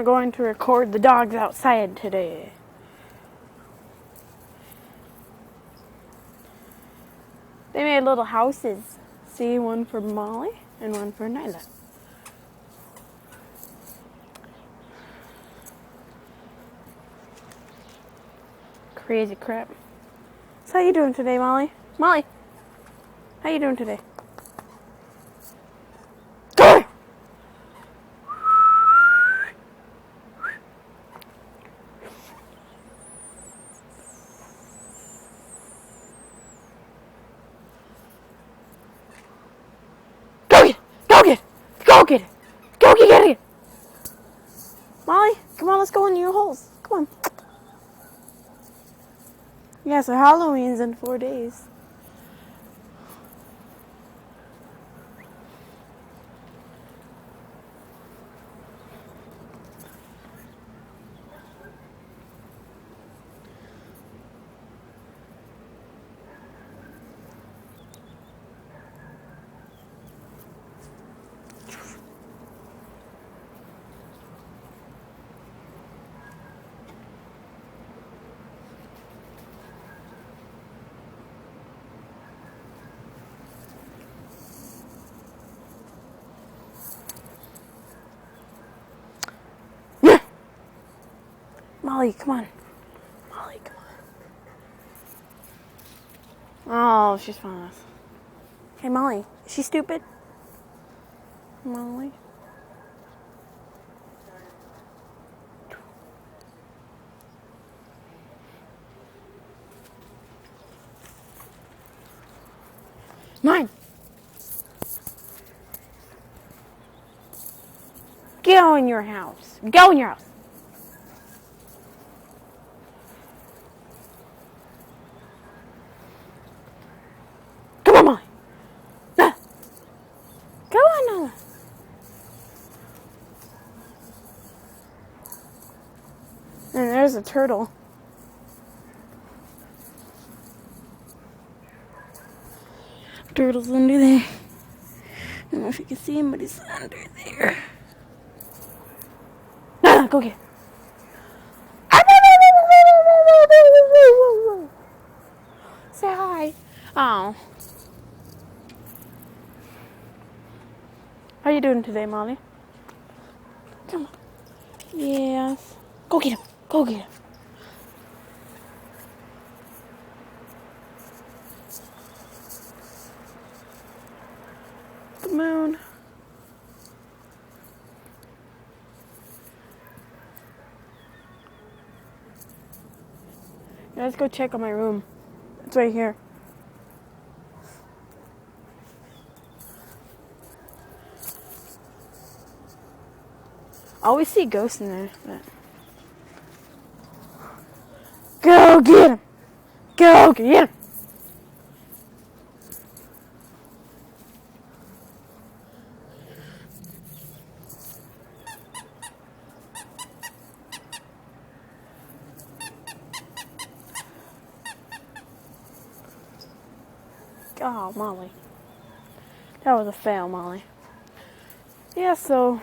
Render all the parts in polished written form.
we're going to record the dogs outside today. They made little houses. See, one for Molly and one for Nyla. Crazy crap. So how you doing today, Molly? Molly, how you doing today? Go! Go get it! Molly, come on, let's go in your holes. Come on. Yeah, so Halloween's in 4 days. Molly, come on. Molly, come on. Oh, she's following us. Hey, Molly, is she stupid? Molly? Mine! Go in your house. Go in your house. Come on, Molly. Ah. Go on, Nala. And there's a turtle. Turtle's under there. I don't know if you can see him, but he's under there. Nala, go get him. Say hi. Oh. How you doing today, Molly? Come on. Yes. Go get him. Go get him. The moon. Yeah, let's go check on my room. It's right here. I always see ghosts in there. But... Go get him! Go get him! Oh, Molly. That was a fail, Molly. Yeah, so...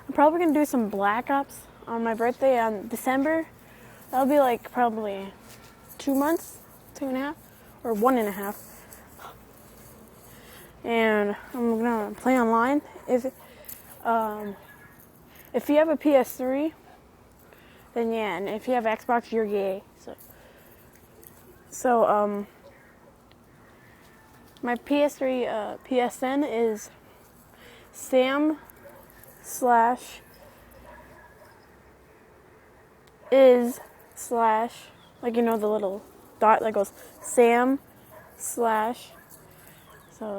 I'm probably going to do some Black Ops on my birthday on December. That'll be like probably 2 months, 2.5, or 1.5. And I'm going to play online. If you have a PS3, then yeah, and if you have Xbox, you're gay. So my PS3 PSN is Sam/is / like, you know, the little dot that goes Sam/ so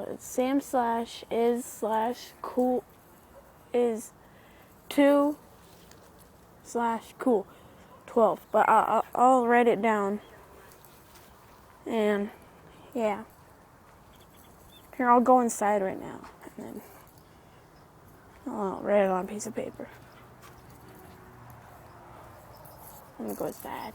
it's Sam/is/cool is 2/cool 12, but I'll write it down. And yeah, here, I'll go inside right now and then I'll write it on a piece of paper. I'm gonna go inside.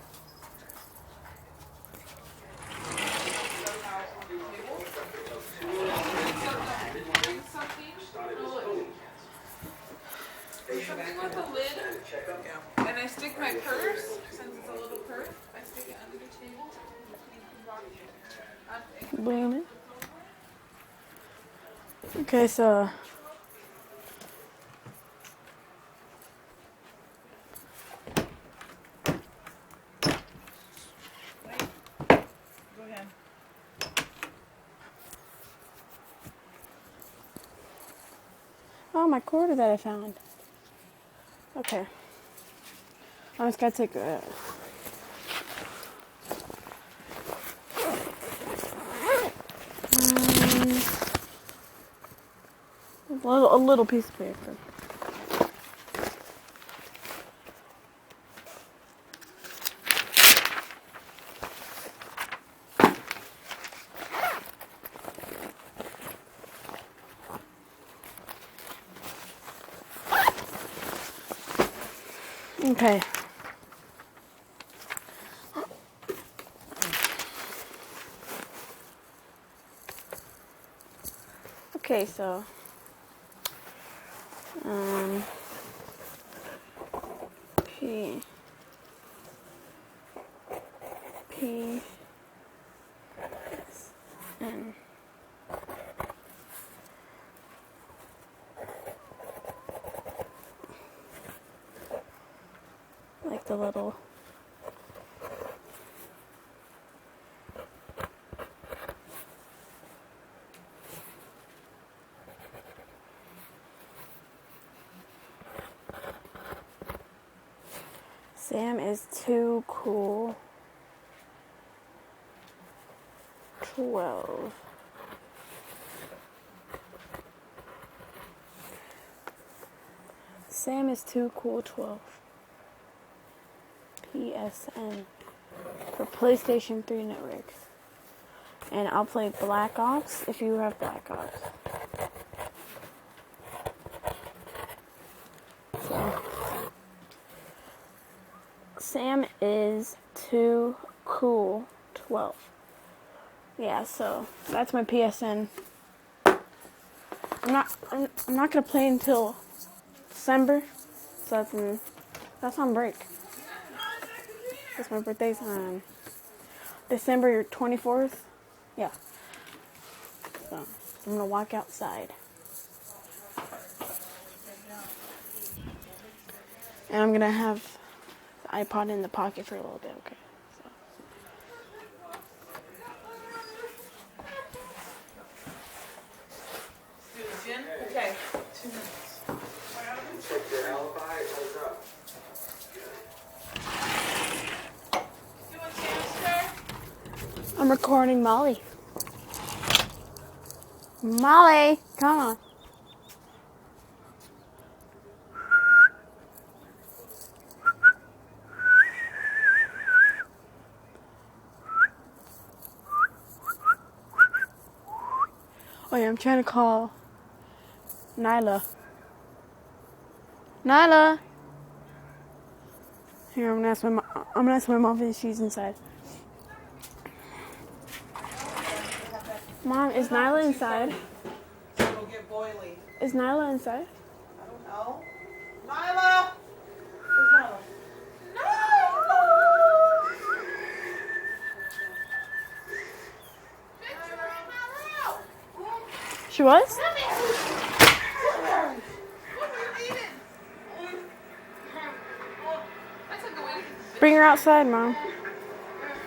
something with a lid, and I stick my purse, since it's a little purse, I stick it under the table. Blooming. Okay, so Go ahead. oh, my quarter that I found. Okay. I just gotta take a a little piece of paper. Okay. Okay, so P S N. Like the little Sam is too cool. 12. Sam is too cool. 12. PSN for PlayStation 3 Network. And I'll play Black Ops if you have Black Ops. So, Sam is too cool. 12. Yeah, so that's my PSN. I'm not gonna play until December. So that's on break. Because my birthday's on December 24th. Yeah. So I'm gonna walk outside. And I'm gonna have the iPod in the pocket for a little bit, okay? Okay, 2 minutes. Check your alibi. What's up? You want Sam's car? I'm recording Molly. Molly, come on. Oh yeah, I'm trying to call Nyla. Nyla. Here, I'm gonna ask my mom if she's inside. Mom, is Nyla inside? It'll get boily. Is Nyla inside? I don't know. Nyla! Where's Nyla? Nyla! She was? Bring her outside, Mom.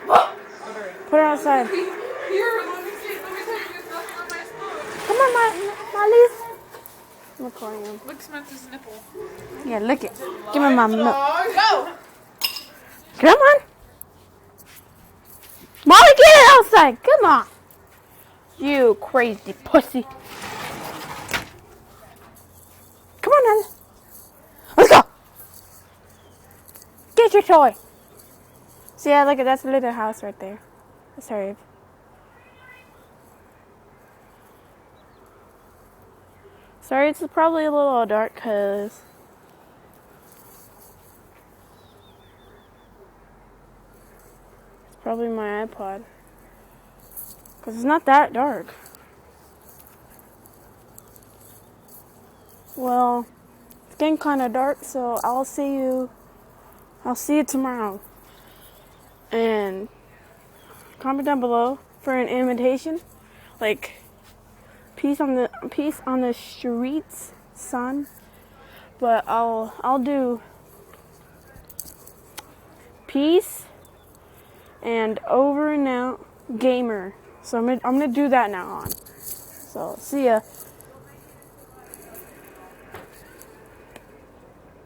Put her outside. Here, let me see. Let me see. There's nothing on my spoon. Come on, Molly. I'm recording him. Look, Samantha's nipple. Yeah, lick it. Give me my milk. Go! Come on. Molly, get it outside. Come on. You crazy pussy. Come on, honey. Let's go. Get your toy. See, yeah, look at that's the little house right there. That's her. Sorry, it's probably a little dark because it's probably my iPod. Because it's not that dark. Well, it's getting kind of dark, so I'll see you tomorrow. And comment down below for an invitation, like peace on the streets, son. But I'll do peace and over and out gamer. So I'm gonna do that now on. So see ya.